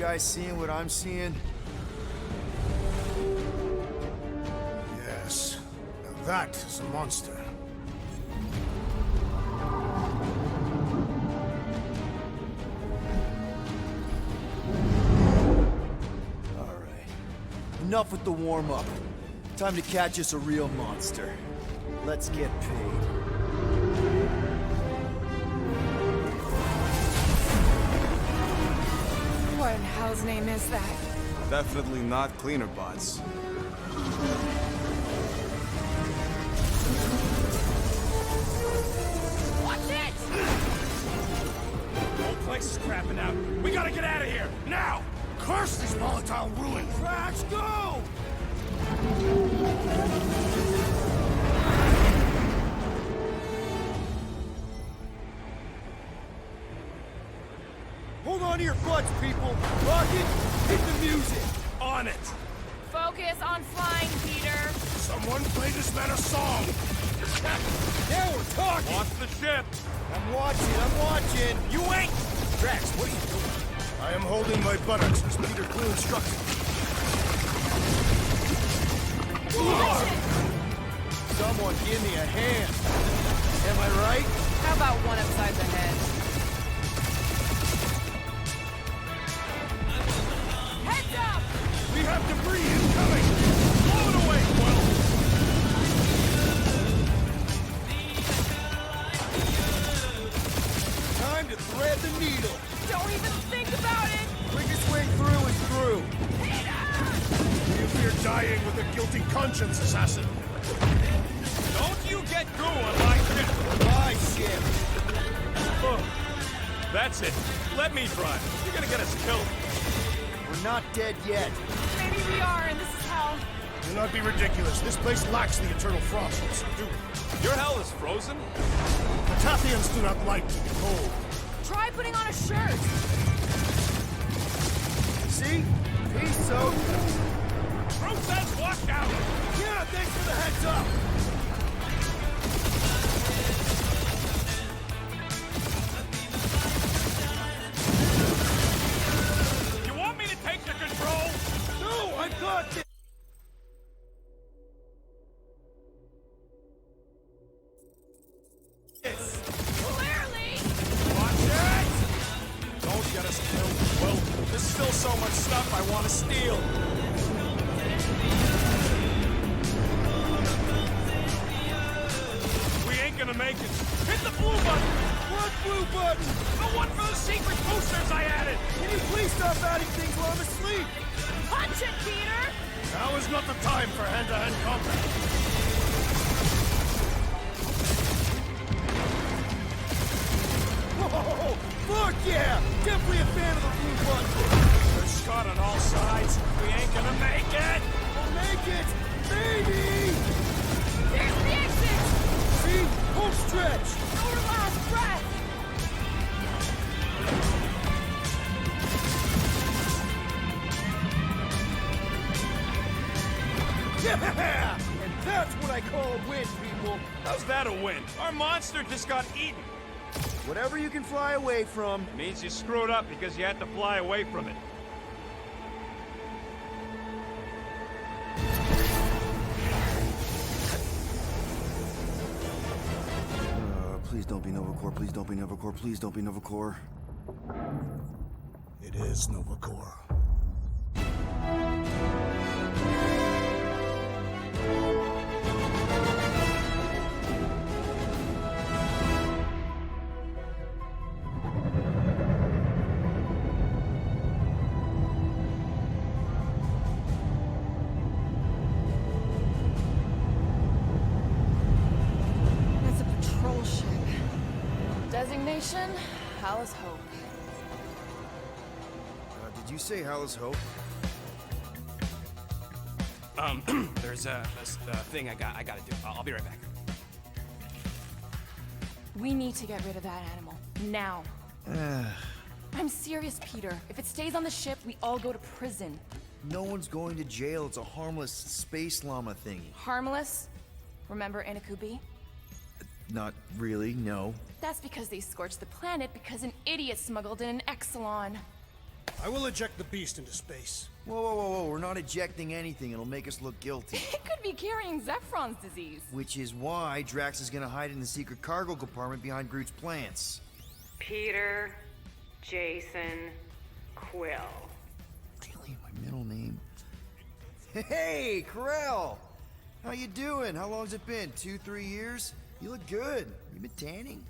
guys seeing what I'm seeing? Yes. Now that is a monster. Alright. Enough with the warm-up. Time to catch us a real monster. Let's get paid. What in hell's name is that? Definitely not cleaner bots. Watch it! Whole place is crapping out. We gotta get out of here, now! Curse these volatile ruins! Crash, go! Hold on to your butts, people! Rocket, hit the music! On it! Focus on flying, Peter. Someone play this man a song! Now we're talking! Launch the ship! I'm watching! You ain't! Drax, what are you doing? I am holding my buttocks as Peter Quill instructed. Someone give me a hand! Am I right? How about one upside the head? Heads up! We have debris incoming! Blow it away, Quill! Time to thread the needle! Don't even think about it! Quickest way through is through! We are dying with a guilty conscience, assassin. Don't you get through on my ship! My ship! Oh, that's it. Let me drive. You're gonna get us killed. We're not dead yet. Maybe we are, and this is hell. Do not be ridiculous. This place lacks the eternal frost of subdue. Your hell is frozen? The Tathians do not like to be cold. Try putting on a shirt. See? Peace, so. Truth says watch out! Yeah, thanks for the heads up! You want me to take the control? No, I got this! Clearly! Watch it! Don't get us killed, Quill. There's still so much stuff I want to steal. We ain't gonna make it. Hit the blue button! What blue button? The one for the secret boosters I added! Can you please stop adding things while I'm asleep? Punch it, Peter! Now is not the time for hand-to-hand combat. Whoa! Fuck yeah! Definitely a fan of the blue button! There's shot on all sides. We ain't gonna make it! We'll make it! Baby! There's the exit! See? Home stretch! Our last breath! Yeah! And that's what I call a win, people! How's that a win? Our monster just got eaten. Whatever you can fly away from. Means you screwed up because you had to fly away from it. Please don't be Novacore, please don't be Novacore, please don't be Novacore. It is Novacore. It's a patrol ship. Designation, Hallis Hope. Did you say Hallis Hope? There's a thing I gotta do. I'll be right back. We need to get rid of that animal. Now. I'm serious, Peter. If it stays on the ship, we all go to prison. No one's going to jail. It's a harmless space llama thingy. Harmless? Remember Inakubi? Not really, no. That's because they scorched the planet because an idiot smuggled in an Exelon. I will eject the beast into space. Whoa, whoa, whoa, whoa, we're not ejecting anything. It'll make us look guilty. It could be carrying Zephron's disease. Which is why Drax is gonna hide in the secret cargo compartment behind Groot's plants. Peter, Jason, Quill. Really? My middle name? Hey, Corell! How you doing? How long's it been? 2-3 years? You look good. You been tanning?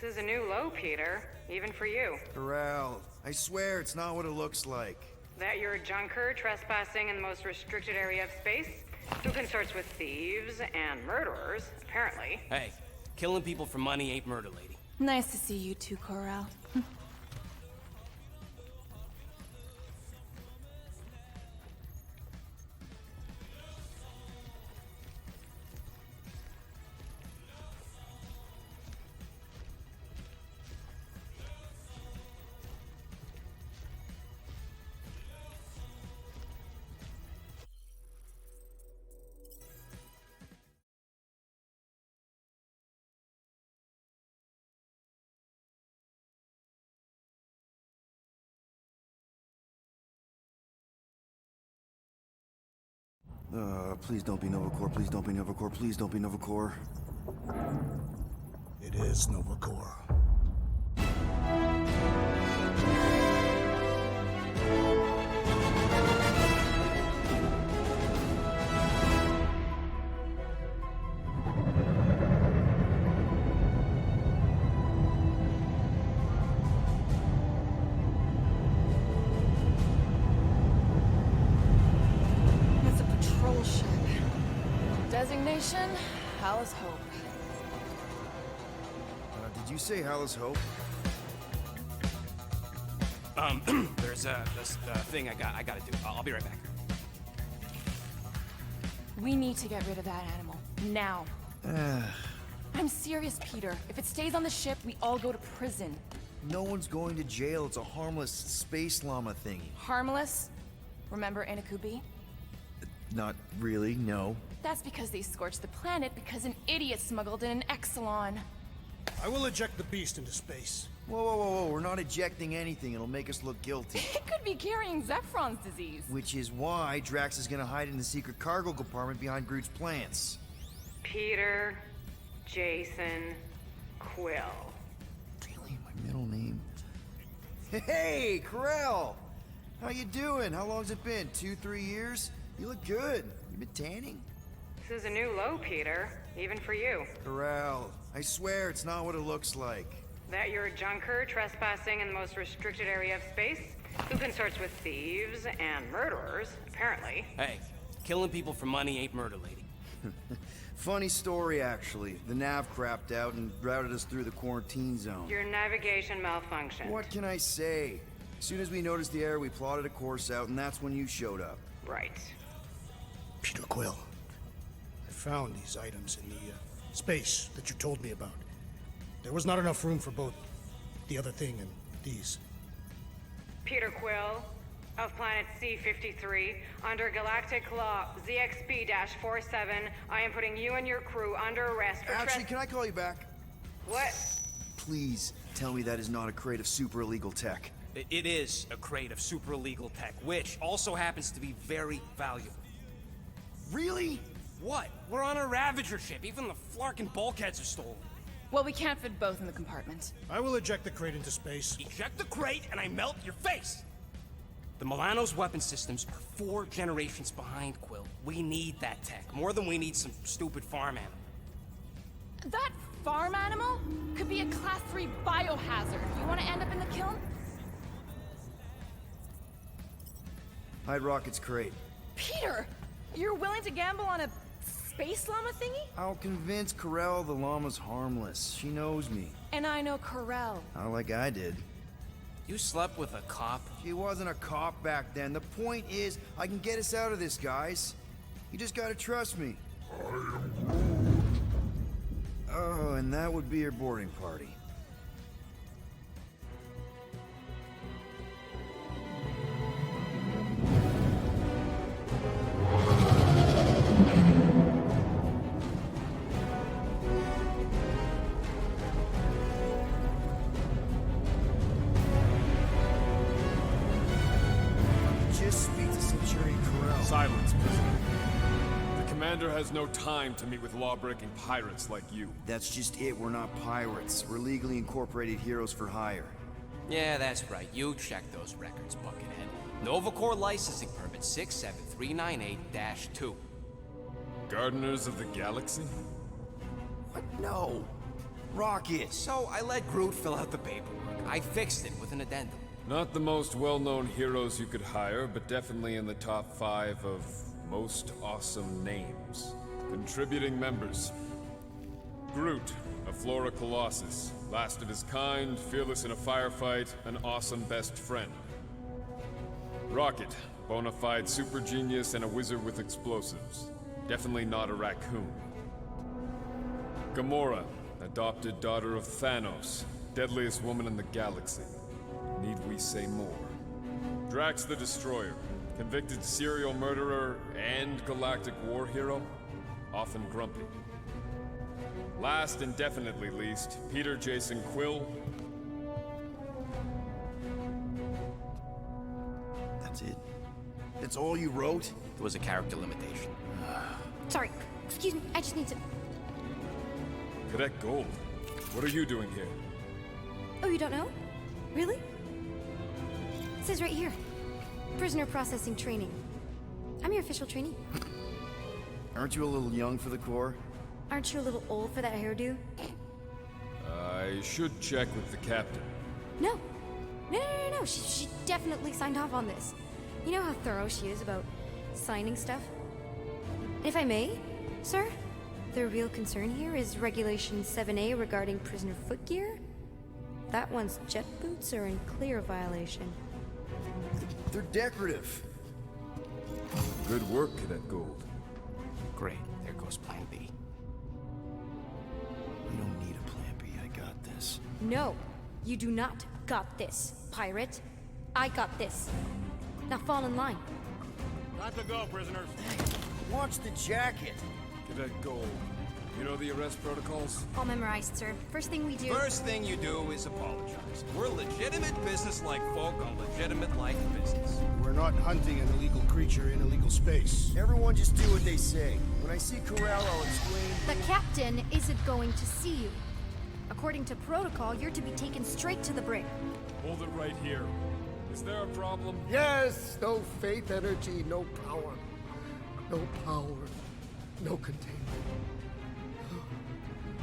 This is a new low, Peter. Even for you. Corell, I swear it's not what it looks like. That you're a junker trespassing in the most restricted area of space? Who consorts with thieves and murderers, apparently. Hey, killing people for money ain't murder, lady. Nice to see you too, Corel. Please don't be Nova Corps, please don't be Nova Corps, please don't be Nova Corps. It is Nova Corps. It's a patrol ship. Designation, Hal's Hope. Did you say Hal's Hope? There's this thing I gotta do. I'll be right back. We need to get rid of that animal. Now. I'm serious, Peter. If it stays on the ship, we all go to prison. No one's going to jail. It's a harmless space llama thingy. Harmless? Remember Inakubi? Not really, no. That's because they scorched the planet because an idiot smuggled in an Exelon. I will eject the beast into space. Whoa, whoa, whoa, whoa, we're not ejecting anything. It'll make us look guilty. It could be carrying Zephron's disease. Which is why Drax is gonna hide in the secret cargo compartment behind Groot's plants. Peter, Jason, Quill. Really? My middle name? Hey, Corell! How you doing? How long's it been? 2-3 years? You look good. You been tanning? This is a new low, Peter. Even for you. Corell, I swear it's not what it looks like. That you're a junker trespassing in the most restricted area of space? Who consorts with thieves and murderers, apparently. Hey, killing people for money ain't murder, lady. Funny story, actually. The nav crapped out and routed us through the quarantine zone. Your navigation malfunctioned. What can I say? As soon as we noticed the error, we plotted a course out, and that's when you showed up. Right. Peter Quill. I found these items in the space that you told me about. There was not enough room for both the other thing and these. Peter Quill, of planet C-53, under Galactic Law ZXB-47, I am putting you and your crew under arrest for Actually, can I call you back? What? Please tell me that is not a crate of super illegal tech. It is a crate of super illegal tech, which also happens to be very valuable. Really? What? We're on a Ravager ship. Even the Flarkin bulkheads are stolen. Well, we can't fit both in the compartment. I will eject the crate into space. Eject the crate and I melt your face! The Milano's weapon systems are 4 generations behind, Quill. We need that tech, more than we need some stupid farm animal. That farm animal could be a Class 3 biohazard. You want to end up in the kiln? Hide Rocket's crate. Peter! You're willing to gamble on a space llama thingy? I'll convince Corell the llama's harmless. She knows me. And I know Corell. Not like I did. You slept with a cop? She wasn't a cop back then. The point is, I can get us out of this, guys. You just gotta trust me. Oh, and that would be your boarding party. Silence, prisoner. The commander has no time to meet with law-breaking pirates like you. That's just it. We're not pirates. We're legally incorporated heroes for hire. Yeah, that's right. You check those records, Buckethead. Novacore licensing permit 67398-2. Gardeners of the Galaxy? What? No. Rocket. So I let Groot fill out the paperwork. I fixed it with an addendum. Not the most well-known heroes you could hire, but definitely in the top 5 of most awesome names. Contributing members. Groot, a Flora Colossus. Last of his kind, fearless in a firefight, an awesome best friend. Rocket, bona fide super genius and a wizard with explosives. Definitely not a raccoon. Gamora, adopted daughter of Thanos, deadliest woman in the galaxy. Need we say more? Drax the Destroyer, convicted serial murderer and galactic war hero, often grumpy. Last and definitely least, Peter Jason Quill. That's it? That's all you wrote? There was a character limitation. Sorry, excuse me, I just need to... Cadet Gold, what are you doing here? Oh, you don't know? Really? It says right here. Prisoner processing training. I'm your official trainee. Aren't you a little young for the Corps? Aren't you a little old for that hairdo? I should check with the captain. No. No. She definitely signed off on this. You know how thorough she is about signing stuff? And if I may, sir, the real concern here is Regulation 7A regarding prisoner footgear. That one's jet boots are in clear violation. They're decorative. Good work, Cadet Gold. Great. There goes Plan B. We don't need a plan B. I got this. No, you do not got this, pirate. I got this. Now fall in line. Time to go, prisoners. Watch the jacket. Cadet Gold, you know the arrest protocols? All memorized, sir. First thing we do... First thing you do is apologize. We're legitimate business-like folk on legitimate-like business. We're not hunting an illegal creature in illegal space. Everyone just do what they say. When I see Corral, I'll explain. The captain isn't going to see you. According to protocol, you're to be taken straight to the brig. Hold it right here. Is there a problem? Yes! No faith energy, no power. No power. No containment.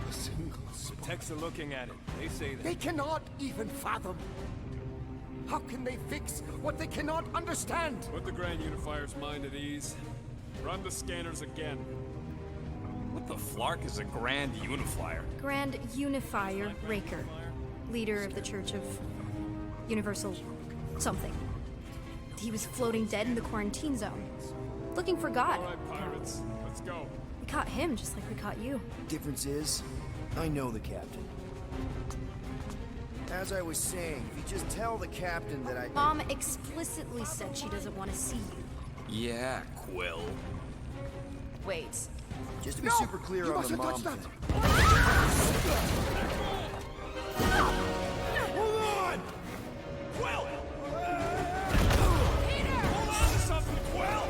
A single spark. Techs are looking at it. They say that. They cannot even fathom. How can they fix what they cannot understand? Put the Grand Unifier's mind at ease. Run the scanners again. What the flark is a Grand Unifier? Grand Unifier Raker, leader of the Church of Universal something. He was floating dead in the quarantine zone, looking for God. All right, pirates, let's go. We caught him just like we caught you. Difference is, I know the captain. As I was saying, if you just tell the captain that I... Mom explicitly said she doesn't want to see you. Yeah, Quill. Wait. Just to be super clear You on the mustn't mom touch thing. Hold on! Quill! Hold on to something, Quill!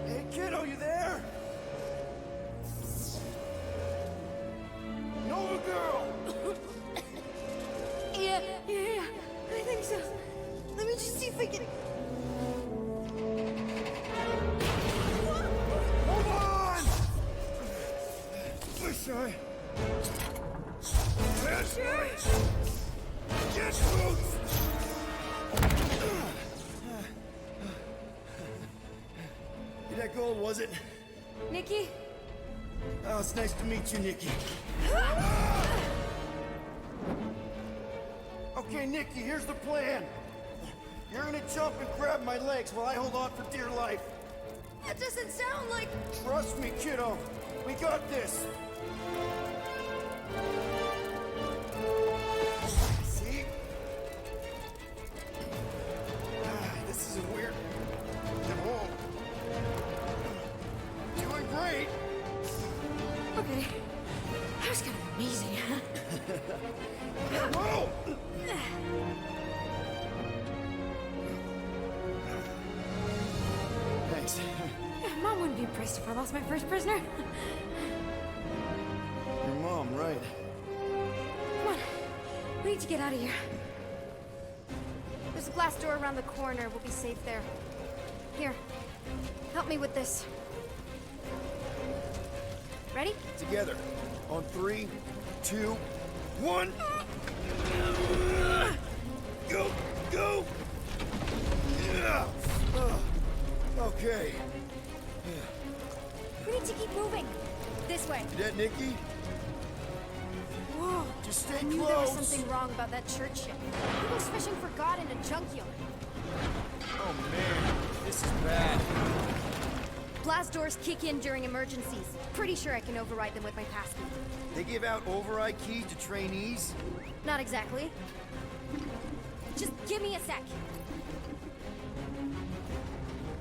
Hey, kiddo, you there? Nova girl! Yeah, I think so. Let me just see if I can... Hold on! Wish I... Get boots! That gold, was it? Nikki? Oh, it's nice to meet you, Nikki. Okay, Nikki, here's the plan. You're gonna jump and grab my legs while I hold on for dear life. That doesn't sound like... Trust me, kiddo. We got this. See? This is weird. I'm home. Doing great. Okay. That was kind of amazing, huh? Whoa! Thanks. Mom wouldn't be impressed if I lost my first prisoner. Your mom, right? Come on. We need to get out of here. There's a glass door around the corner. We'll be safe there. Here. Help me with this. Ready? Together. On 3, 2, 1. Go! Go! Yeah. Okay. We need to keep moving. This way. Cadet Nikki? Whoa. Just stay I knew close. there was something wrong about that church ship. Who was fishing for God in a junkyard? Oh man, this is bad. Blast doors kick in during emergencies. Pretty sure I can override them with my passkey. They give out override keys to trainees? Not exactly. Just give me a sec.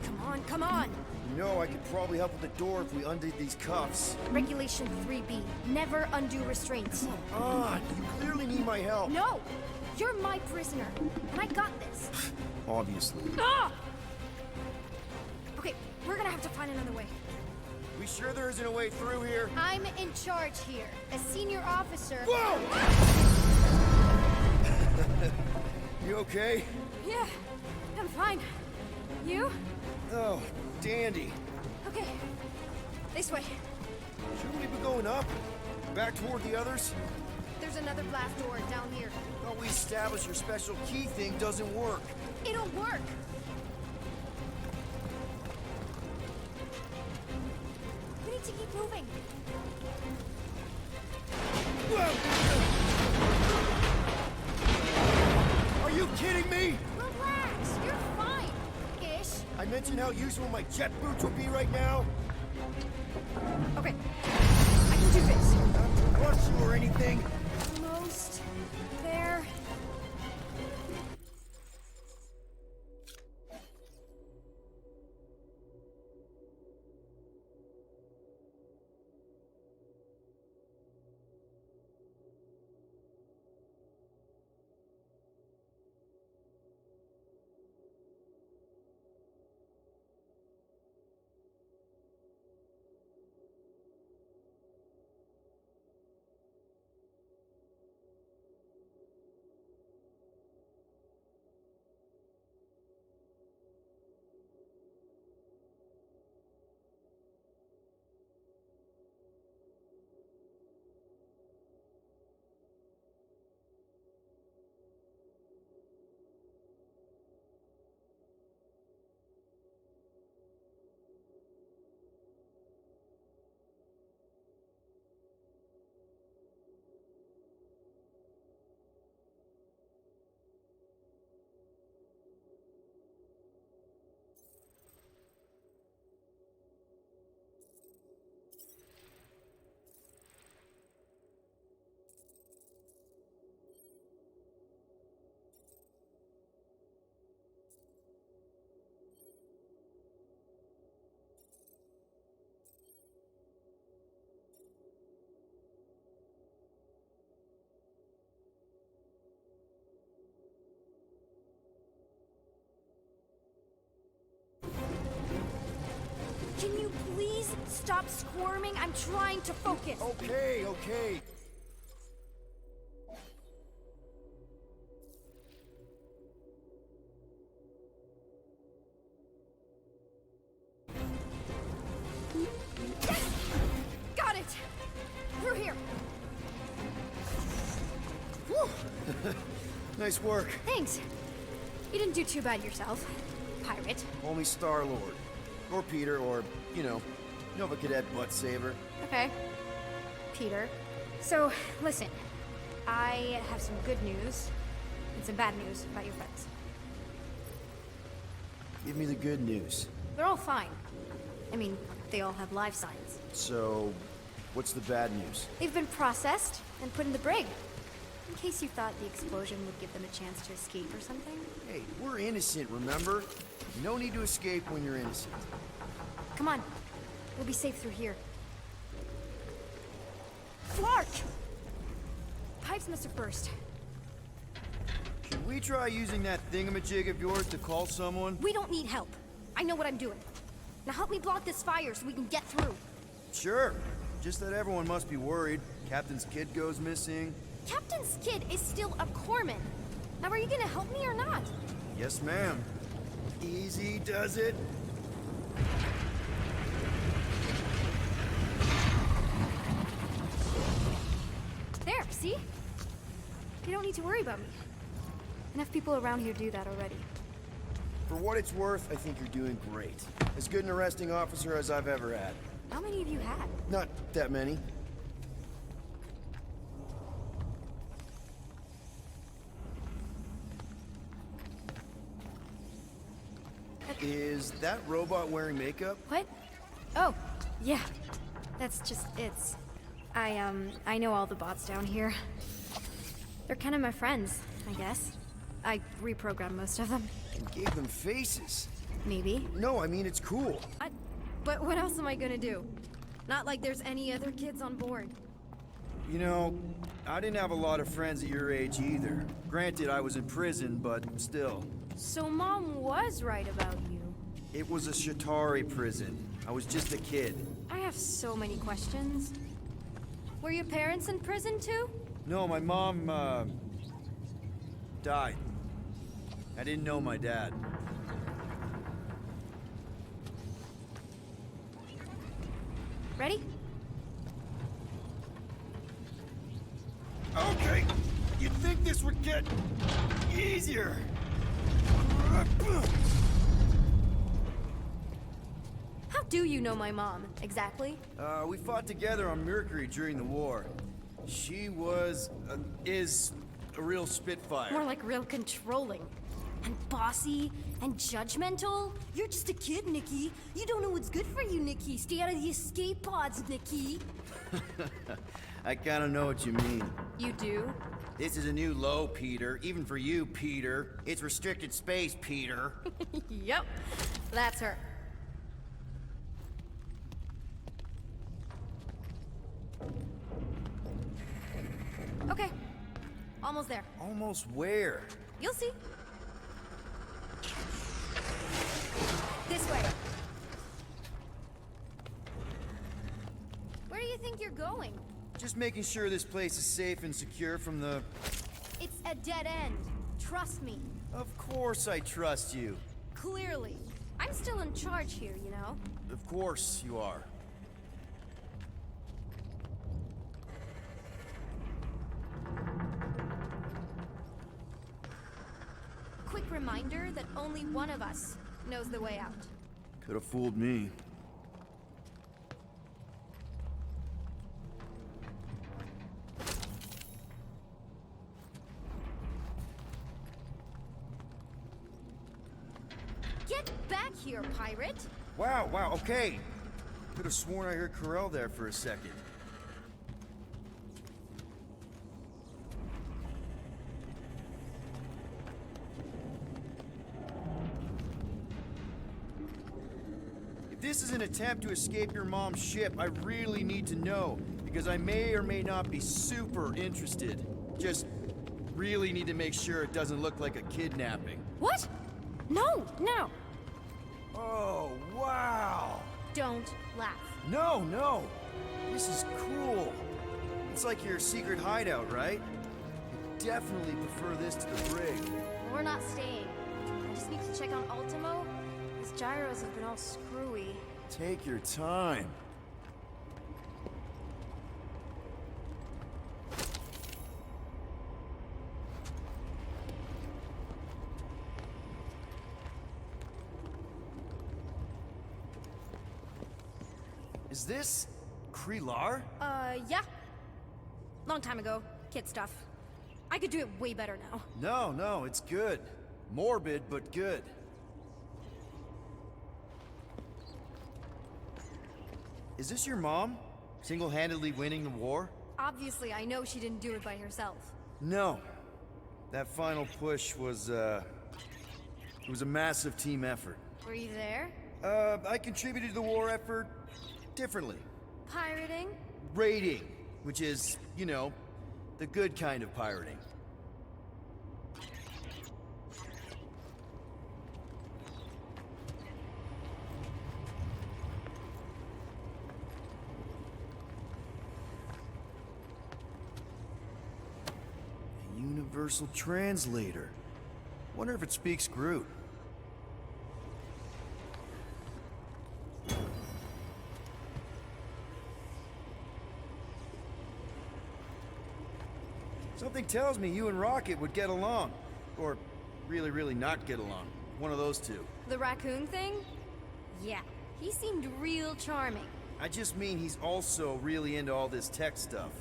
Come on, come on! You know, I could probably help with the door if we undid these cuffs. Regulation 3B. Never undo restraints. Come on, you clearly need my help. No! You're my prisoner, and I got this. Obviously. Ah! Okay, we're gonna have to find another way. We sure there isn't a way through here? I'm in charge here. As senior officer... Whoa! You okay? Yeah, I'm fine. You? Oh, dandy. Okay. This way. Shouldn't we be going up? Back toward the others? There's another blast door down here. Thought we established your special key thing doesn't work. It'll work! We need to keep moving. Are you kidding me? Relax, you're fine. Ish. I mentioned how useful my jet boots would be right now. Okay. I can do this. Not to rush you or anything. Almost there. Can you please stop squirming? I'm trying to focus. Okay, okay. Yes! Got it! Through here. Whew. Nice work. Thanks. You didn't do too bad yourself, pirate. Only Star-Lord. Or Peter, or, you know, Nova Cadet Butt Saver. Okay. Peter. So, listen. I have some good news and some bad news about your friends. Give me the good news. They're all fine. I mean, they all have life signs. So, what's the bad news? They've been processed and put in the brig. In case you thought the explosion would give them a chance to escape or something. Hey, we're innocent, remember? No need to escape when you're innocent. Come on. We'll be safe through here. Clark! pipes must have burst. Should we try using that thingamajig of yours to call someone? We don't need help. I know what I'm doing. Now help me block this fire so we can get through. Sure. Just that everyone must be worried. Captain's kid goes missing. Captain's kid is still a corpsman. Now are you gonna help me or not? Yes, ma'am. Easy does it. There, see? You don't need to worry about me. Enough people around here do that already. For what it's worth, I think you're doing great. As good an arresting officer as I've ever had. How many of you had? Not that many. Is that robot wearing makeup? What? Oh, yeah. That's just it's. I know all the bots down here. They're kind of my friends, I guess. I reprogrammed most of them. And gave them faces. Maybe. No, I mean, it's cool. But what else am I gonna do? Not like there's any other kids on board. You know, I didn't have a lot of friends at your age either. Granted, I was in prison, but still. So Mom was right about you. It was a Shatari prison. I was just a kid. I have so many questions. Were your parents in prison too? No, my mom, died. I didn't know my dad. Ready? Okay, you'd think this would get easier. How do you know my mom, exactly? We fought together on Mercury during the war. She is a real spitfire. More like real controlling. And bossy and judgmental. You're just a kid, Nikki. You don't know what's good for you, Nikki. Stay out of the escape pods, Nikki. I kinda know what you mean. You do? This is a new low, Peter. Even for you, Peter. It's restricted space, Peter. Yep. That's her. Okay. Almost there. Almost where? You'll see. This way. Where do you think you're going? Just making sure this place is safe and secure from the... It's a dead end. Trust me. Of course I trust you. Clearly. I'm still in charge here, you know? Of course you are. Quick reminder that only one of us knows the way out. Could have fooled me. Get back here, pirate! Wow, okay. Could have sworn I heard Corell there for a second. If this is an attempt to escape your mom's ship, I really need to know, because I may or may not be super interested. Just really need to make sure it doesn't look like a kidnapping. What? No, no! Oh, wow! Don't laugh. No! This is cool. It's like your secret hideout, right? I definitely prefer this to the brig. We're not staying. I just need to check on Ultimo. His gyros have been all screwy. Take your time. Is this Krelar? Yeah. Long time ago. Kid stuff. I could do it way better now. No, it's good. Morbid, but good. Is this your mom? Single-handedly winning the war? Obviously, I know she didn't do it by herself. No. That final push was, it was a massive team effort. Were you there? I contributed to the war effort differently. Pirating? Raiding, which is, you know, The good kind of pirating. A universal translator. Wonder if it speaks Groot. Something tells me you and Rocket would get along. Or really, really not get along. One of those two. The raccoon thing? Yeah, he seemed real charming. I just mean he's also really into all this tech stuff.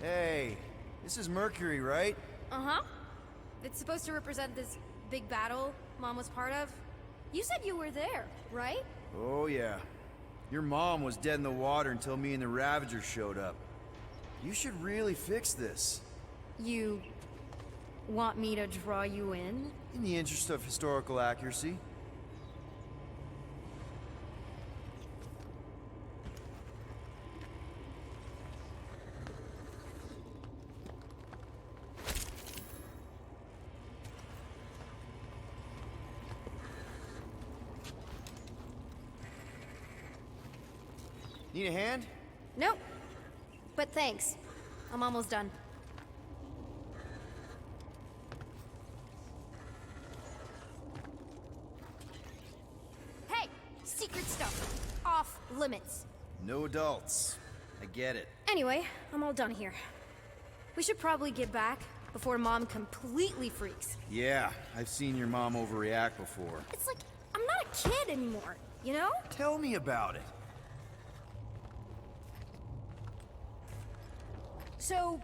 Hey, this is Mercury, right? Uh-huh. It's supposed to represent this big battle Mom was part of. You said you were there, right? Oh yeah. Your mom was dead in the water until me and the Ravagers showed up. You should really fix this. You want me to draw you in? In the interest of historical accuracy. Need a hand? Nope. But thanks. I'm almost done. Hey! Secret stuff. Off limits. No adults. I get it. Anyway, I'm all done here. We should probably get back before Mom completely freaks. Yeah, I've seen your mom overreact before. It's like, I'm not a kid anymore, you know? Tell me about it. So,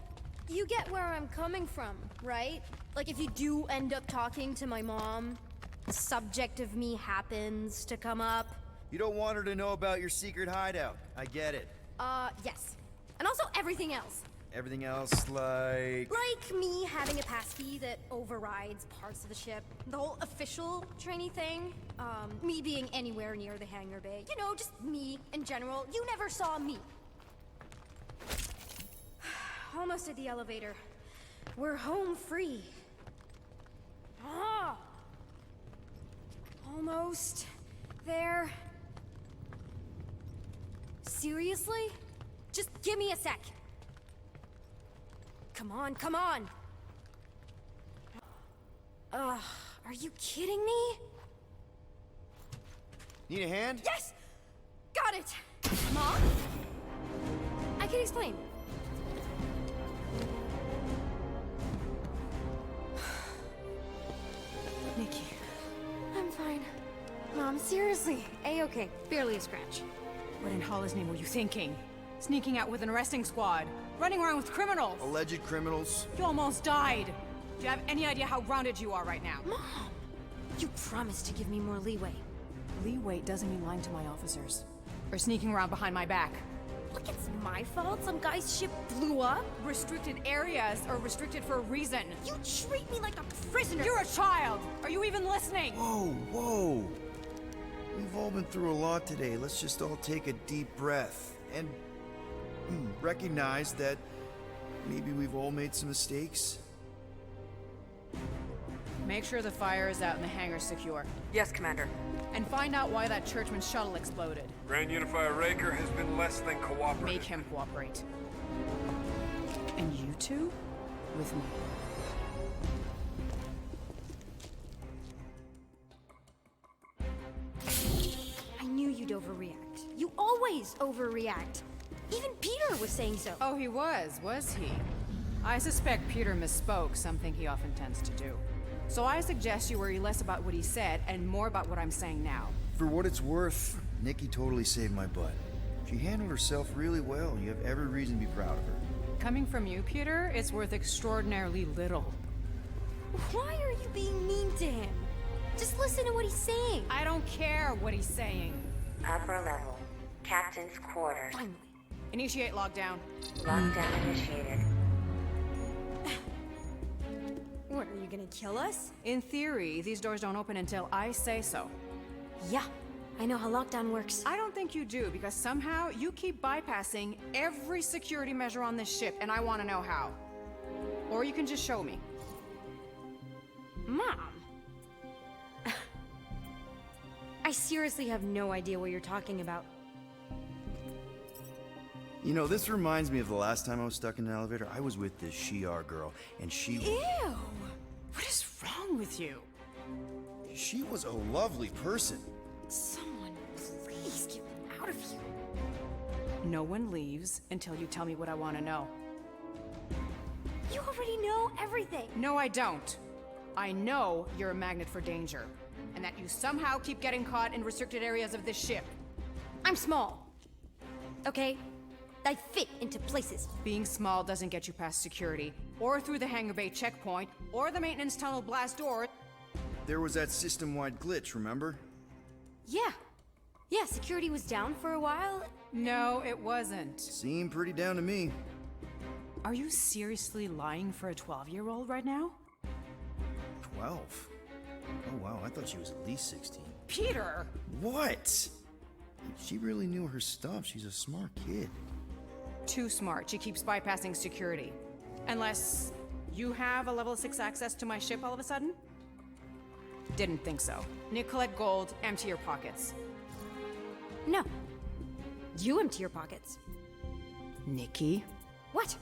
you get where I'm coming from, right? Like if you do end up talking to my mom, the subject of me happens to come up. You don't want her to know about your secret hideout. I get it. Yes. And also everything else. Everything else, like... Like me having a passkey that overrides parts of the ship. The whole official trainee thing. Me being anywhere near the hangar bay. You know, just me in general. You never saw me. Almost at the elevator. We're home free. Ah! Almost there. Seriously? Just give me a sec. Come on, come on! Are you kidding me? Need a hand? Yes! Got it! Mom? I can explain. Nikki. I'm fine. Mom, seriously. A-okay. Barely a scratch. What in Hollis' name were you thinking? Sneaking out with an arresting squad? Running around with criminals? Alleged criminals? You almost died. Do you have any idea how grounded you are right now? Mom! You promised to give me more leeway. Leeway doesn't mean lying to my officers. Or sneaking around behind my back. Look, it's my fault some guy's ship blew up. Restricted areas are restricted for a reason. You treat me like a prisoner. You're a child! Are you even listening? Whoa, whoa. We've all been through a lot today. Let's just all take a deep breath and recognize that maybe we've all made some mistakes. Make sure the fire is out and the hangar's secure. Yes, Commander. And find out why that churchman's shuttle exploded. Grand Unifier Raker has been less than cooperative. Make him cooperate. And you two? With me. I knew you'd overreact. You always overreact. Even Peter was saying so. Oh, he was he? I suspect Peter misspoke, something he often tends to do. So I suggest you worry less about what he said and more about what I'm saying now. For what it's worth, Nikki totally saved my butt. She handled herself really well. You have every reason to be proud of her. Coming from you, Peter, it's worth extraordinarily little. Why are you being mean to him? Just listen to what he's saying. I don't care what he's saying. Upper level. Captain's quarters. Finally. Initiate lockdown. Lockdown initiated. What, are you gonna kill us? In theory, these doors don't open until I say so. Yeah, I know how lockdown works. I don't think you do, because somehow you keep bypassing every security measure on this ship, and I want to know how. Or you can just show me. Mom! I seriously have no idea what you're talking about. You know, this reminds me of the last time I was stuck in an elevator. I was with this Shi'ar girl, and she... Ew! What is wrong with you? She was a lovely person. Someone, please get me out of here. No one leaves until you tell me what I want to know. You already know everything. No, I don't. I know you're a magnet for danger, and that you somehow keep getting caught in restricted areas of this ship. I'm small. Okay? I fit into places. Being small doesn't get you past security, or through the hangar bay checkpoint, or the maintenance tunnel blast door. There was that system-wide glitch, remember? Yeah. Yeah, security was down for a while. No, it wasn't. Seemed pretty down to me. Are you seriously lying for a 12-year-old right now? 12? Oh wow, I thought she was at least 16. Peter! What? She really knew her stuff. She's a smart kid. Too smart. She keeps bypassing security. Unless you have a level 6 access to my ship all of a sudden? Didn't think so. Collect gold, empty your pockets. No. You empty your pockets. Nikki? What?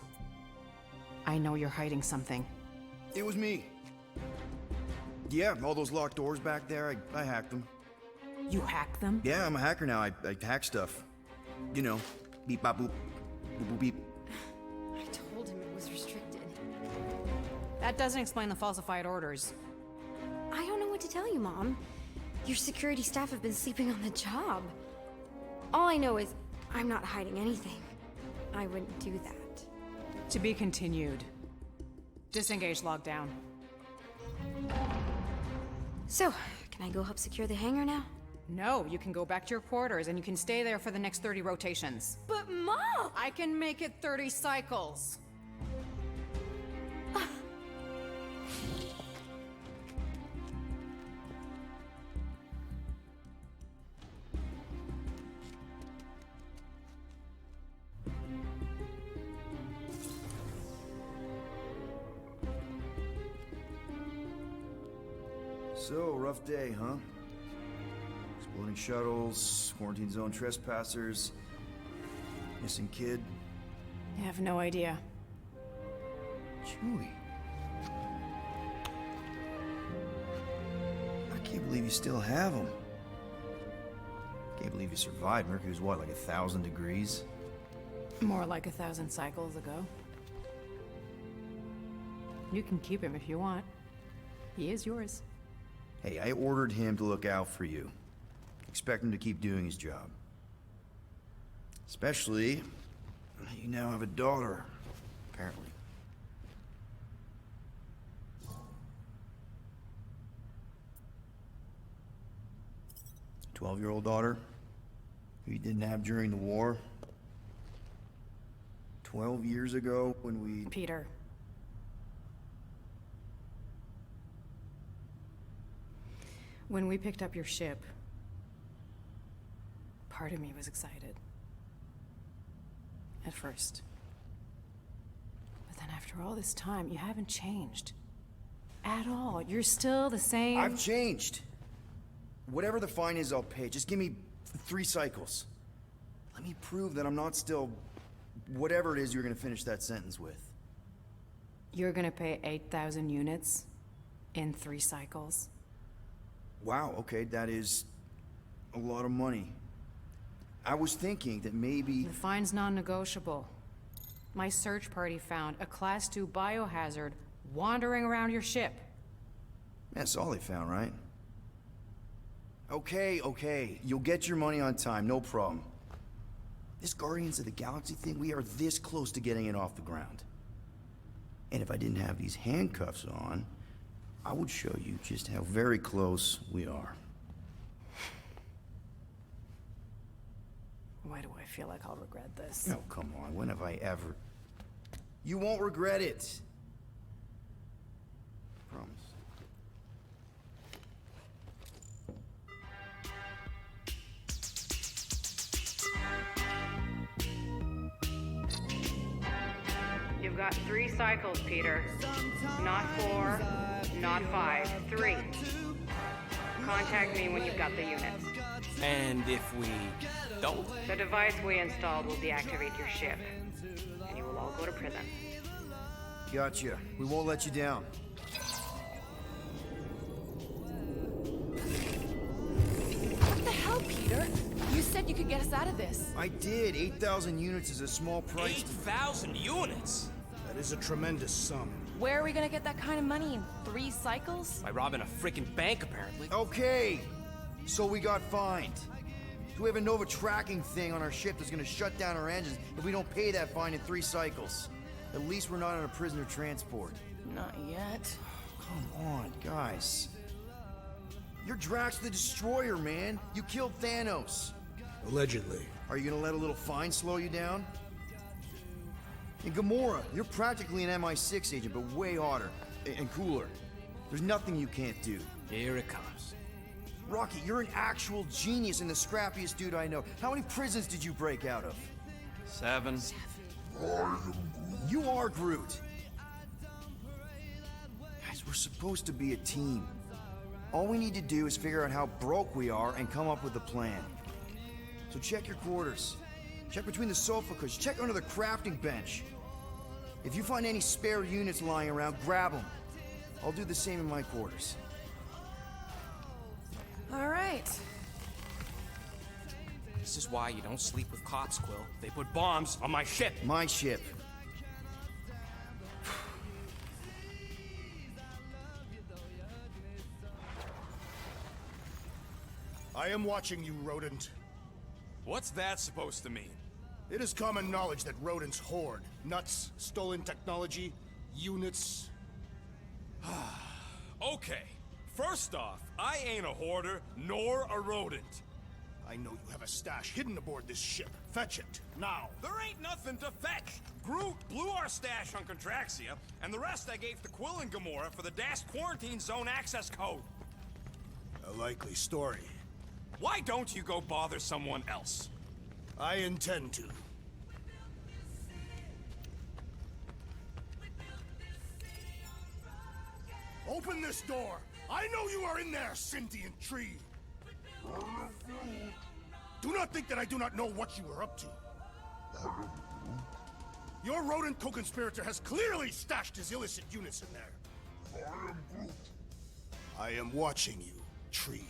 I know you're hiding something. It was me. Yeah, all those locked doors back there, I hacked them. You hacked them? Yeah, I'm a hacker now. I hack stuff. You know, beep bop boop, boop boop beep. I told him it was restricted. That doesn't explain the falsified orders. I don't know what to tell you, Mom. Your security staff have been sleeping on the job. All I know is I'm not hiding anything. I wouldn't do that. To be continued. Disengage lockdown. So, can I go help secure the hangar now? No, you can go back to your quarters and you can stay there for the next 30 rotations. But Mom! I can make it 30 cycles. So, rough day, huh? Exploding shuttles, quarantine zone trespassers, missing kid. I have no idea. Chewie. I can't believe you still have him. Can't believe you survived. Mercury was what, like 1,000 degrees? More like 1,000 cycles ago. You can keep him if you want. He is yours. Hey, I ordered him to look out for you. Expect him to keep doing his job. Especially, you now have a daughter, apparently. 12-year-old daughter, who you didn't have during the war. 12 years ago when we... Peter. When we picked up your ship, part of me was excited. At first. But then after all this time, you haven't changed. At all. You're still the same... I've changed. Whatever the fine is, I'll pay. Just give me 3 cycles. Let me prove that I'm not still... whatever it is you're gonna finish that sentence with. You're gonna pay 8,000 units in 3 cycles? Wow, okay, that is a lot of money. I was thinking that maybe... The fine's non-negotiable. My search party found a Class 2 biohazard wandering around your ship. That's all they found, right? Okay, you'll get your money on time, no problem. This Guardians of the Galaxy thing, we are this close to getting it off the ground. And if I didn't have these handcuffs on, I would show you just how very close we are. Why do I feel like I'll regret this? Oh, come on, when have I ever... You won't regret it. Promise. got 3 cycles, Peter. Not 4, not 5, 3. Contact me when you've got the units. And if we don't? The device we installed will deactivate your ship, and you will all go to prison. Gotcha. We won't let you down. What the hell, Peter? You said you could get us out of this. I did. 8,000 units is a small price. 8,000 units? That is a tremendous sum. Where are we gonna get that kind of money in 3 cycles? By robbing a freaking bank, apparently. Okay. So we got fined. So we have a Nova tracking thing on our ship that's gonna shut down our engines if we don't pay that fine in 3 cycles. At least we're not on a prisoner transport. Not yet. Come on, guys. You're Drax the Destroyer, man. You killed Thanos. Allegedly. Are you gonna let a little fine slow you down? And Gamora, you're practically an MI6 agent, but way hotter and cooler. There's nothing you can't do. Here it comes. Rocky, you're an actual genius and the scrappiest dude I know. How many prisons did you break out of? 7. You are Groot. Guys, we're supposed to be a team. All we need to do is figure out how broke we are and come up with a plan. So check your quarters. Check between the sofa cushions. Check under the crafting bench. If you find any spare units lying around, grab them. I'll do the same in my quarters. All right. This is why you don't sleep with cops, Quill. They put bombs on my ship. My ship. I am watching you, rodent. What's that supposed to mean? It is common knowledge that rodents hoard nuts, stolen technology, units. Okay. First off, I ain't a hoarder nor a rodent. I know you have a stash hidden aboard this ship. Fetch it, now. There ain't nothing to fetch. Groot blew our stash on Contraxia, and the rest I gave to Quill and Gamora for the DAS quarantine zone access code. A likely story. Why don't you go bother someone else? I intend to. Open this door! I know you are in there, sentient tree! Do not think that I do not know what you are up to. Your rodent co-conspirator has clearly stashed his illicit units in there. I am watching you, tree.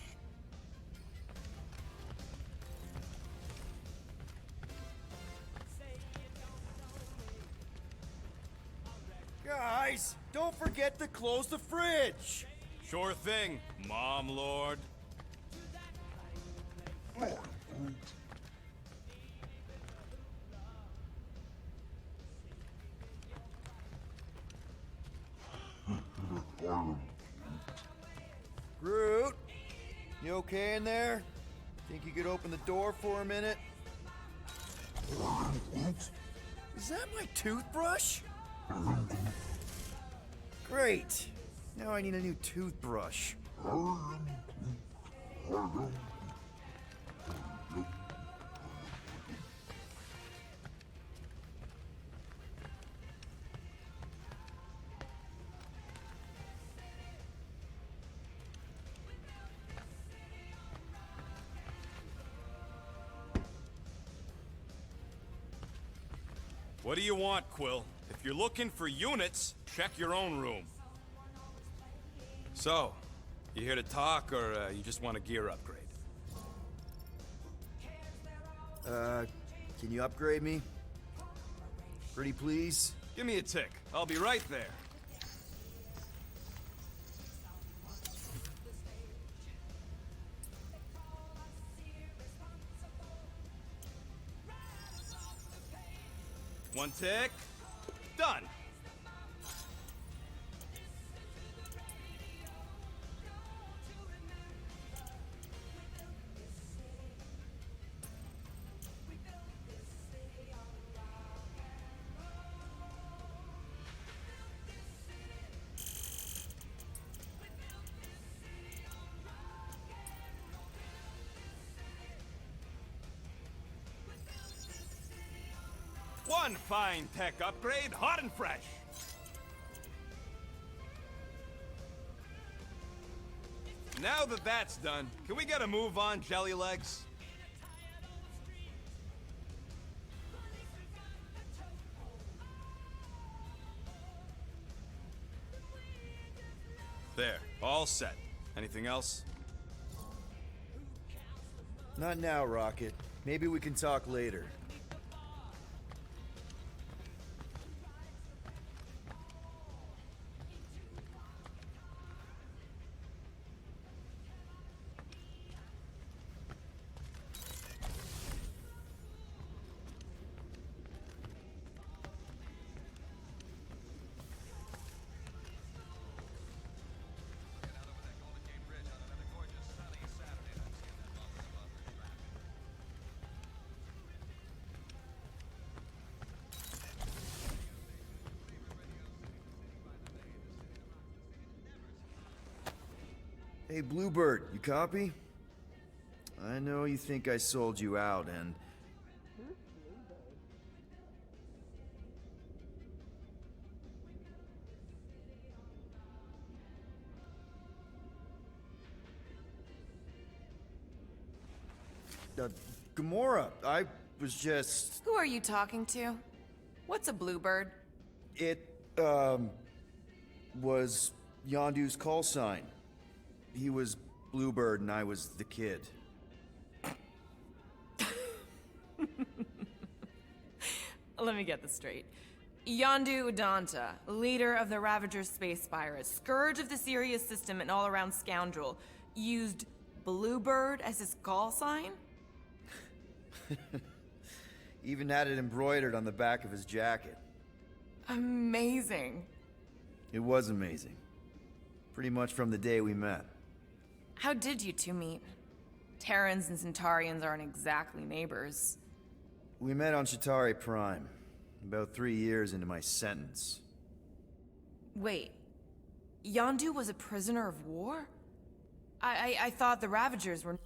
Guys, don't forget to close the fridge. Sure thing, Mom Lord. Groot, you okay in there? Think you could open the door for a minute? Is that my toothbrush? Great. Now I need a new toothbrush. What do you want, Quill? If you're looking for units, check your own room. So, you here to talk, or you just want a gear upgrade? Can you upgrade me? Pretty please? Give me a tick. I'll be right there. One tick. Done. One fine tech upgrade, hot and fresh. Now that that's done, can we get a move on, Jelly Legs? There, all set. Anything else? Not now, Rocket. Maybe we can talk later. Hey, Bluebird, you copy? I know you think I sold you out, and... Gamora, I was just... Who are you talking to? What's a bluebird? It, was Yondu's call sign. He was Bluebird and I was the kid. Let me get this straight. Yondu Udonta, leader of the Ravager space virus, scourge of the Sirius system and all-around scoundrel, used Bluebird as his call sign? Even had it embroidered on the back of his jacket. Amazing. It was amazing. Pretty much from the day we met. How did you two meet? Terrans and Centaurians aren't exactly neighbors. We met on Chitauri Prime, about 3 years into my sentence. Wait, Yondu was a prisoner of war? I thought the Ravagers were...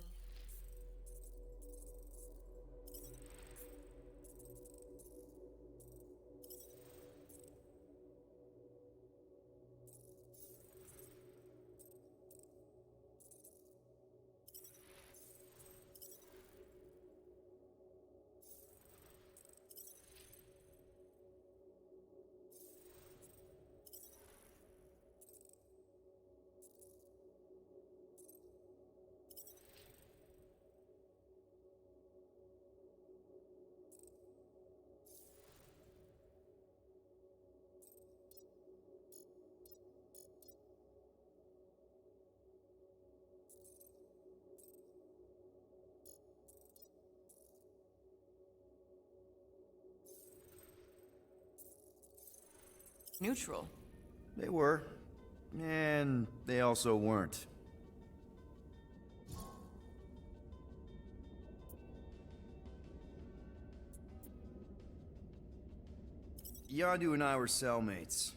neutral. They were. And they also weren't. Yondu and I were cellmates.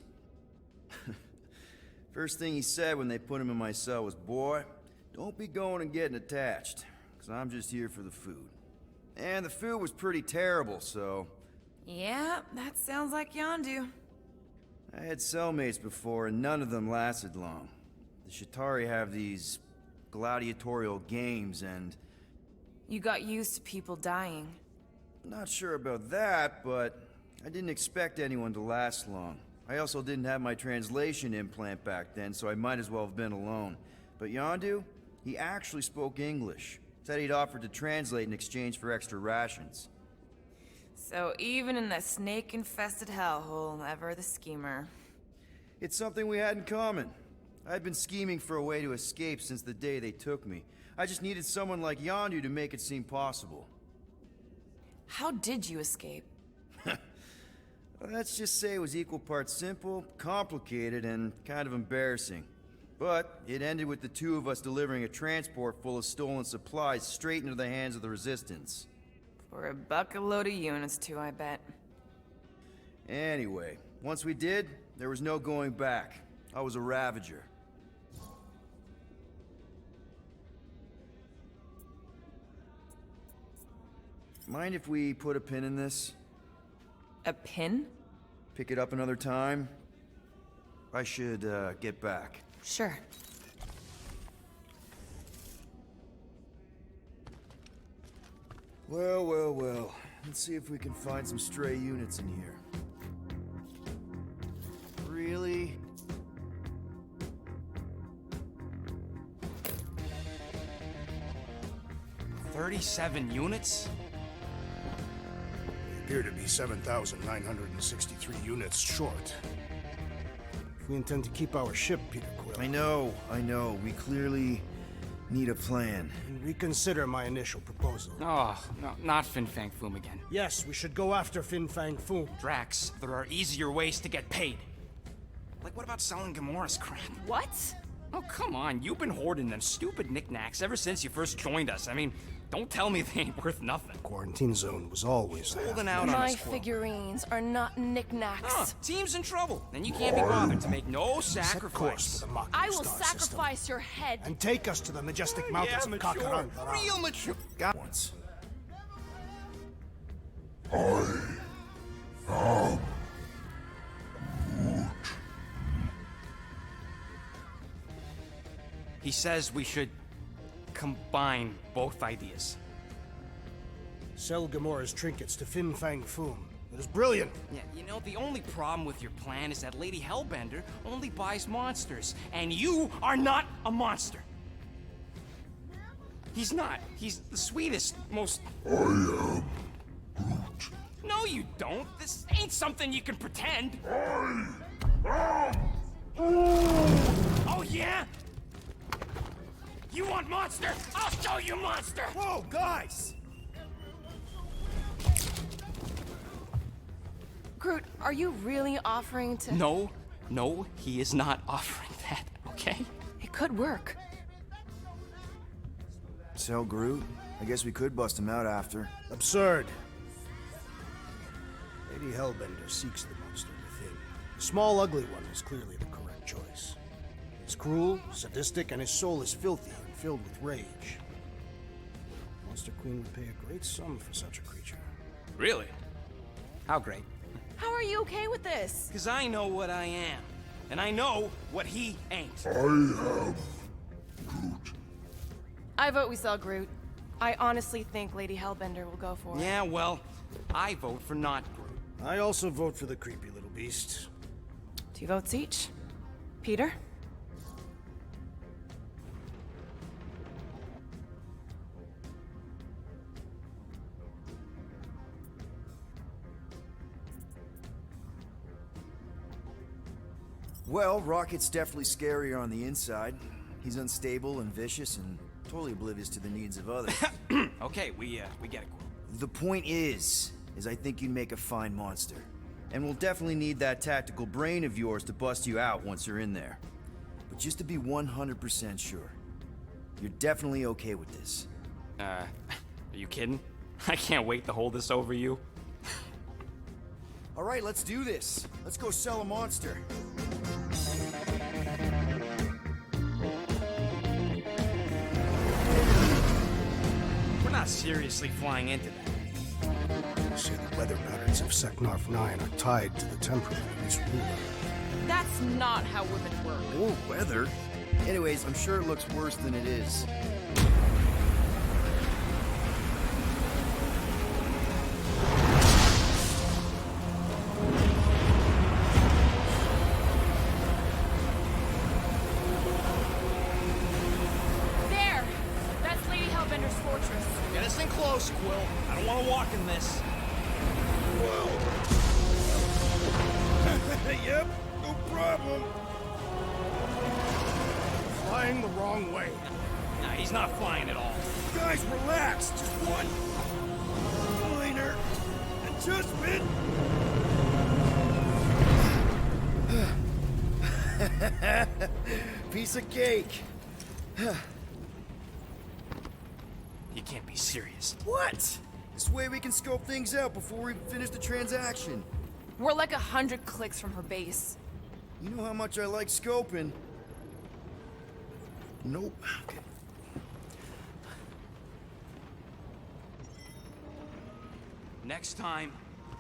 First thing he said when they put him in my cell was, "Boy, don't be going and getting attached, because I'm just here for the food." And the food was pretty terrible, so... Yeah, that sounds like Yondu. I had cellmates before, and none of them lasted long. The Chitauri have these gladiatorial games, and... You got used to people dying. Not sure about that, but I didn't expect anyone to last long. I also didn't have my translation implant back then, so I might as well have been alone. But Yondu, he actually spoke English. Said he'd offered to translate in exchange for extra rations. So even in that snake-infested hellhole, ever the schemer. It's something we had in common. I'd been scheming for a way to escape since the day they took me. I just needed someone like Yondu to make it seem possible. How did you escape? Let's just say it was equal parts simple, complicated, and kind of embarrassing. But it ended with the two of us delivering a transport full of stolen supplies straight into the hands of the Resistance. For a bucket load of units too, I bet. Anyway, once we did, there was no going back. I was a Ravager. Mind if we put a pin in this? A pin? Pick it up another time. I should, get back. Sure. Well, well, well. Let's see if we can find some stray units in here. Really? $37 units? We appear to be 7,963 units short. If we intend to keep our ship, Peter Quill, I know. We clearly need a plan. reconsider my initial proposal. Oh, no, not Fin Fang Foom again. Yes, we should go after Fin Fang Foom. Drax, there are easier ways to get paid. Like, what about selling Gamora's crap? What? Oh, come on. You've been hoarding them stupid knickknacks ever since you first joined us. I mean, don't tell me they ain't worth nothing. Quarantine zone was always there. Holding out on My us, Quill. figurines are not knickknacks. Huh, team's in trouble. Then you can't be bothered to make no sacrifice. I will sacrifice your head. And take us to the majestic mountains of Kakaran. Real mature. Got once. He says we should combine both ideas. Sell Gamora's trinkets to Fin Fang Foom. It is brilliant. Yeah, you know, the only problem with your plan is that Lady Hellbender only buys monsters, and you are not a monster. He's not. He's the sweetest, most... I am Groot. No, you don't. This ain't something you can pretend. Oh, yeah? You want monster? I'll show you monster! Whoa, guys! Groot, are you really offering to... No, he is not offering that, okay? It could work. Sell Groot? I guess we could bust him out after. Absurd. Lady Hellbender seeks the monster within. The small, ugly one is clearly the correct choice. He's cruel, sadistic, and his soul is filthy and filled with rage. Monster Queen would pay a great sum for such a creature. Really? How great? How are you okay with this? Because I know what I am. And I know what he ain't. I vote we sell Groot. I honestly think Lady Hellbender will go for it. Yeah, well, I vote for not Groot. I also vote for the creepy little beast. 2 votes each. Peter? Well, Rocket's definitely scarier on the inside. He's unstable and vicious and totally oblivious to the needs of others. Okay, we get it, Quill. The point is I think you'd make a fine monster. And we'll definitely need that tactical brain of yours to bust you out once you're in there. But just to be 100% sure, you're definitely okay with this. Are you kidding? I can't wait to hold this over you. All right, let's do this. Let's go sell a monster. We're not seriously flying into that. You say the weather patterns of Seknarf 9 are tied to the temperament of this ruler. That's not how women work. Or weather. Anyways, I'm sure it looks worse than it is. There! That's Lady Hellbender's fortress. Get us in close, Quill. I don't want to walk in this. Yep, no problem. Flying the wrong way. Nah, he's not flying at all. Guys, relax. Just one minor adjustment. Piece of cake. He can't be serious. What? This way we can scope things out before we finish the transaction. We're like 100 clicks from her base. You know how much I like scoping. Nope. Okay. Next time,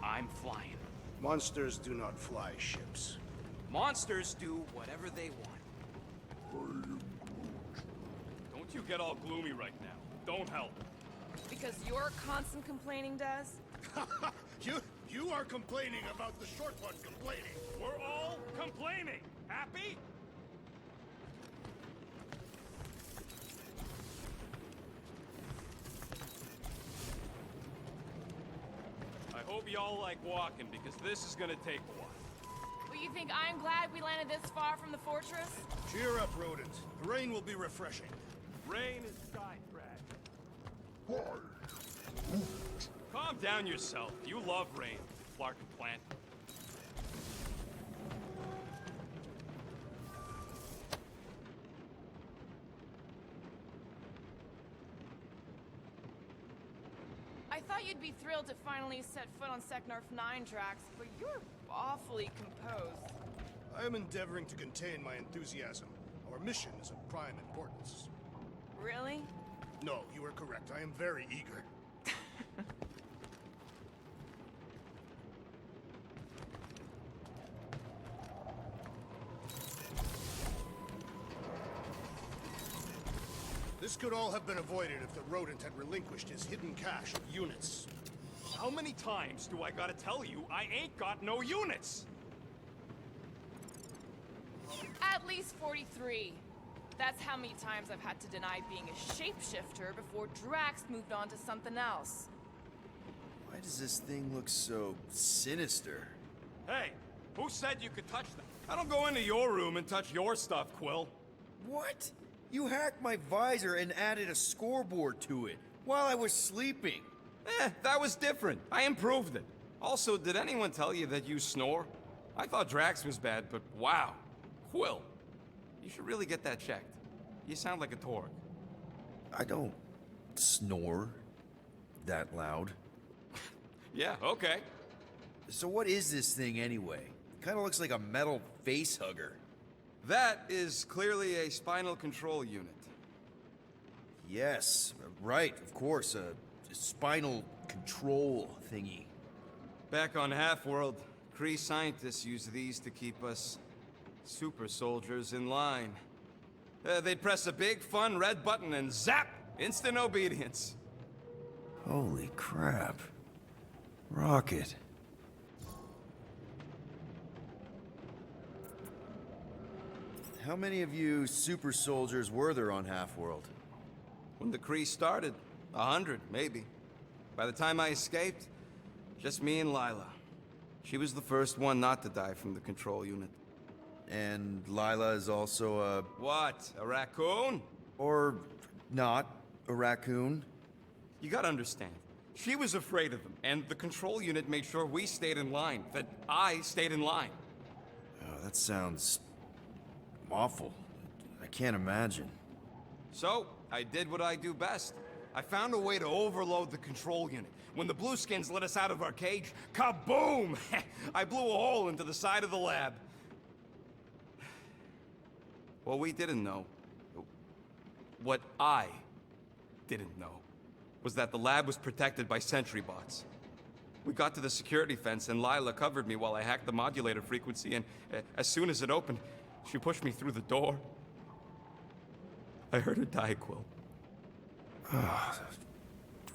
I'm flying. Monsters do not fly ships. Monsters do whatever they want. Don't you get all gloomy right now. Don't help. Because your constant complaining does? You are complaining about the short one complaining. We're all complaining. Happy? I hope y'all like walking, because this is gonna take a while. Well, you think I'm glad we landed this far from the fortress? Cheer up, rodent. The rain will be refreshing. Rain is sidetracked. Calm down yourself. You love rain, Clark Plant. I thought you'd be thrilled to finally set foot on Seknarf 9 tracks, but you're awfully composed. I am endeavoring to contain my enthusiasm. Our mission is of prime importance. Really? No, you are correct. I am very eager. This could all have been avoided if the rodent had relinquished his hidden cache of units. How many times do I gotta tell you I ain't got no units? At least 43. That's how many times I've had to deny being a shapeshifter before Drax moved on to something else. Why does this thing look so sinister? Hey, who said you could touch them? I don't go into your room and touch your stuff, Quill. What? You hacked my visor and added a scoreboard to it while I was sleeping. That was different. I improved it. Also, did anyone tell you that you snore? I thought Drax was bad, but wow. Quill, you should really get that checked. You sound like a Torg. I don't snore that loud. Yeah, okay. So what is this thing anyway? Kinda looks like a metal face hugger. That is clearly a spinal control unit. Yes, right, of course, a spinal control thingy. Back on Half-World, Kree scientists use these to keep us super soldiers in line. They'd press a big, fun red button and zap! Instant obedience. Holy crap. Rocket. How many of you super soldiers were there on Half-World? When the Kree started, 100, maybe. By the time I escaped, just me and Lila. She was the first one not to die from the control unit. And Lila is also a... What? A raccoon? Or not a raccoon? You gotta understand. She was afraid of them, and the control unit made sure we stayed in line, that I stayed in line. Oh, that sounds... awful. I can't imagine. So, I did what I do best. I found a way to overload the control unit. When the Blueskins let us out of our cage, kaboom! I blew a hole into the side of the lab. What we didn't know, what I didn't know, was that the lab was protected by sentry bots. We got to the security fence and Lila covered me while I hacked the modulator frequency, and as soon as it opened, she pushed me through the door. I heard her die, Quill. Ah,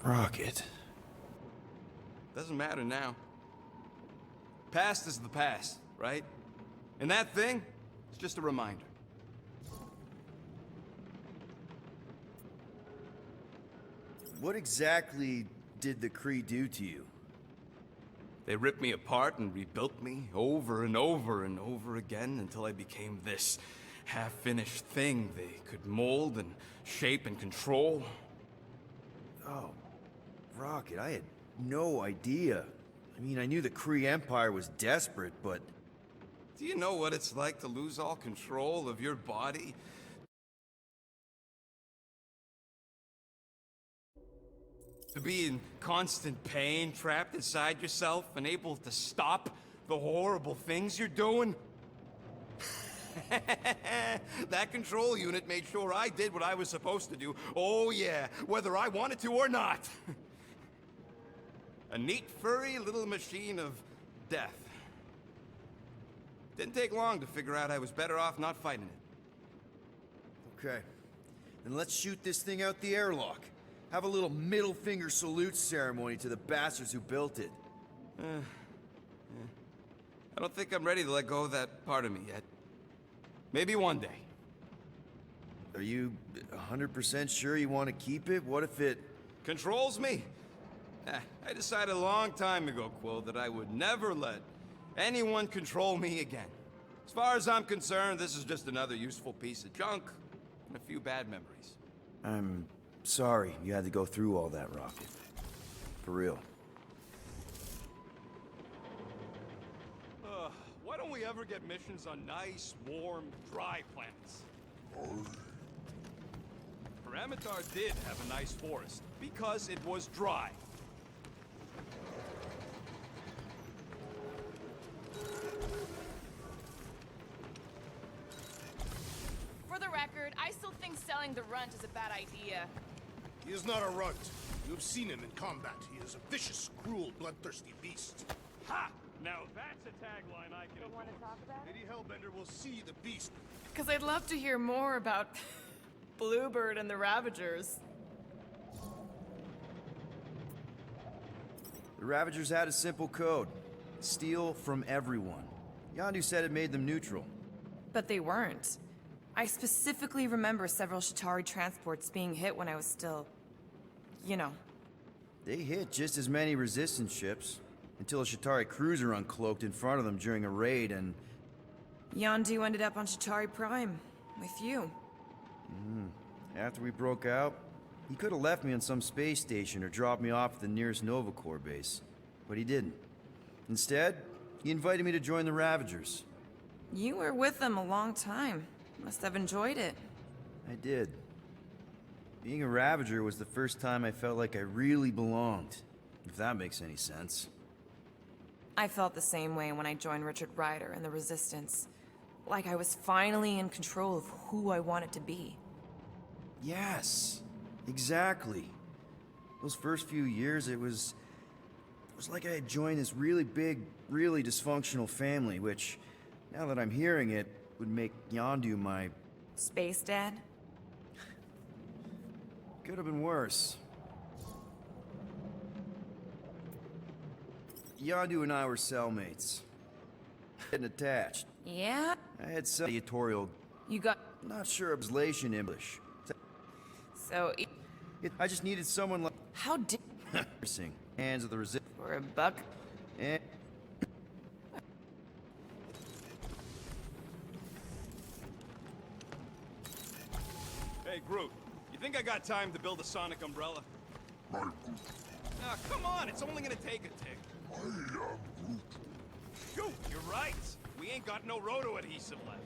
Rocket. Doesn't matter now. Past is the past, right? And that thing is just a reminder. What exactly did the Kree do to you? They ripped me apart and rebuilt me over and over and over again until I became this half-finished thing they could mold and shape and control. Oh, Rocket, I had no idea. I mean, I knew the Kree Empire was desperate, but... Do you know what it's like to lose all control of your body? To be in constant pain, trapped inside yourself, unable to stop the horrible things you're doing? That control unit made sure I did what I was supposed to do. Oh yeah, whether I wanted to or not. A neat, furry little machine of death. Didn't take long to figure out I was better off not fighting it. Okay. Then let's shoot this thing out the airlock. Have a little middle finger salute ceremony to the bastards who built it. I don't think I'm ready to let go of that part of me yet. Maybe one day. Are you 100% sure you want to keep it? What if it... Controls me? I decided a long time ago, Quill, that I would never let anyone control me again. As far as I'm concerned, this is just another useful piece of junk and a few bad memories. I'm sorry you had to go through all that, Rocket. For real. Why don't we ever get missions on nice, warm, dry planets? Paramitar did have a nice forest, because it was dry. For the record, I still think selling the runt is a bad idea. He is not a runt. You have seen him in combat. He is a vicious, cruel, bloodthirsty beast. Ha! Now that's a tagline I can Want to talk about it? Lady Hellbender will see the beast. Because I'd love to hear more about Bluebird and the Ravagers. The Ravagers had a simple code. Steal from everyone. Yondu said it made them neutral. But they weren't. I specifically remember several Shatari transports being hit when I was still... you know. They hit just as many resistance ships, until a Shatari cruiser uncloaked in front of them during a raid and... Yondu ended up on Shatari Prime, with you. After we broke out, he could have left me on some space station or dropped me off at the nearest Nova Corps base. But he didn't. Instead, he invited me to join the Ravagers. You were with them a long time. Must have enjoyed it. I did. Being a Ravager was the first time I felt like I really belonged, if that makes any sense. I felt the same way when I joined Richard Ryder and the Resistance. Like I was finally in control of who I wanted to be. Yes, exactly. Those first few years, it was like I had joined this really big, really dysfunctional family, which, now that I'm hearing it, would make Yondu my... Space Dad? Could have been worse. Yondu and I were cellmates. Getting attached. Yeah? I had some editorial... You got... Not sure of translation English. So... I just needed someone like... How did... Hands of the resist... For a buck? And... Hey, Groot. You think I got time to build a sonic umbrella? Ah, come on, it's only gonna take a tick. I am Groot. Shoot, you're right. We ain't got no roto adhesive left.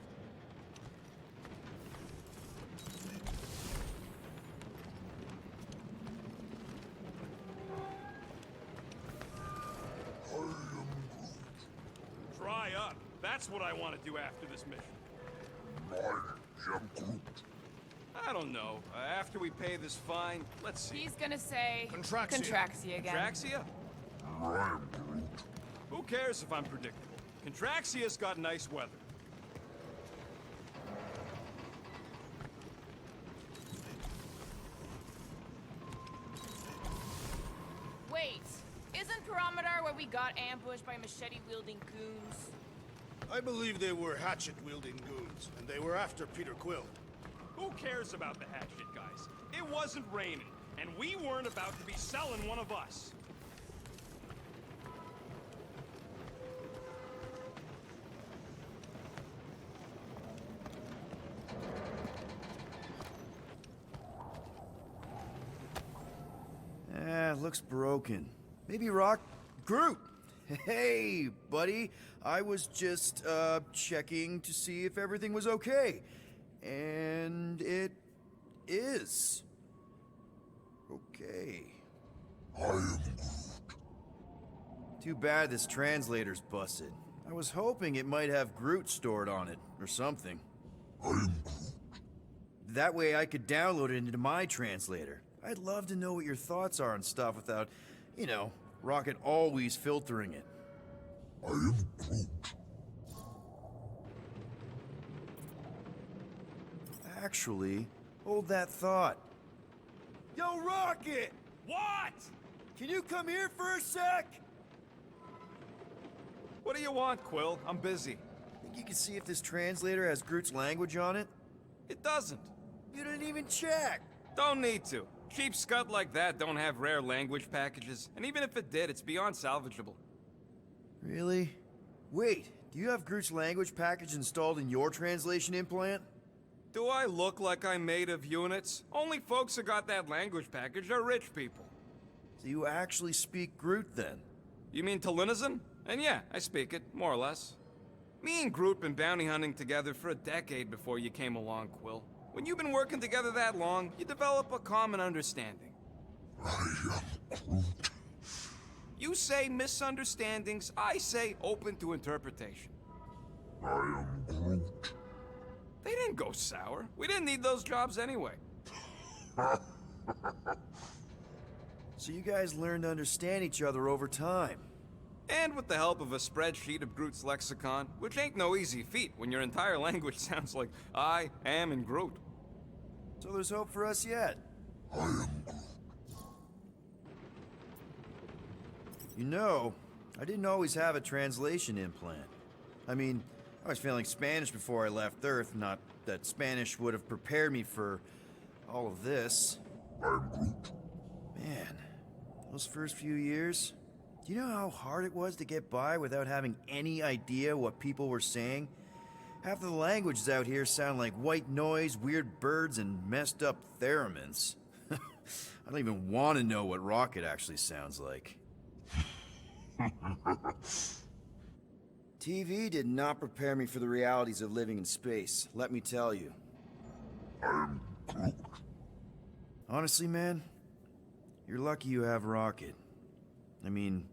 Dry up. That's what I want to do after this mission. I don't know. After we pay this fine, let's see. He's gonna say... Contraxia. Contraxia again. Contraxia? Who cares if I'm predictable? Contraxia's got nice weather. Wait, isn't Parameter where we got ambushed by machete-wielding goons? I believe they were hatchet-wielding goons, and they were after Peter Quill. Who cares about the hatchet, guys? It wasn't raining, and we weren't about to be selling one of us. Looks broken. Maybe Groot! Hey, buddy. I was just, checking to see if everything was okay. And it is. Okay. I am Groot. Too bad this translator's busted. I was hoping it might have Groot stored on it, or something. I am Groot. That way I could download it into my translator. I'd love to know what your thoughts are on stuff without, you know, Rocket always filtering it. I am Groot. Actually, hold that thought. Yo, Rocket! What? Can you come here for a sec? What do you want, Quill? I'm busy. Think you can see if this translator has Groot's language on it? It doesn't. You didn't even check! Don't need to. Cheap scud like that don't have rare language packages, and even if it did, it's beyond salvageable. Really? Wait, do you have Groot's language package installed in your translation implant? Do I look like I'm made of units? Only folks who got that language package are rich people. So you actually speak Groot then? You mean Talinisan? And yeah, I speak it, more or less. Me and Groot been bounty hunting together for a decade before you came along, Quill. When you've been working together that long, you develop a common understanding. I am Groot. You say misunderstandings, I say open to interpretation. I am Groot. They didn't go sour. We didn't need those jobs anyway. So you guys learned to understand each other over time. And with the help of a spreadsheet of Groot's lexicon, which ain't no easy feat when your entire language sounds like I am and Groot. So there's hope for us yet. I am Groot. You know, I didn't always have a translation implant. I mean, I was failing Spanish before I left Earth, not that Spanish would have prepared me for all of this. I am Groot. Man, those first few years, do you know how hard it was to get by without having any idea what people were saying? Half of the languages out here sound like white noise, weird birds, and messed up theremins. I don't even want to know what Rocket actually sounds like. TV did not prepare me for the realities of living in space, let me tell you. I am Groot. Honestly, man, you're lucky you have Rocket. I mean,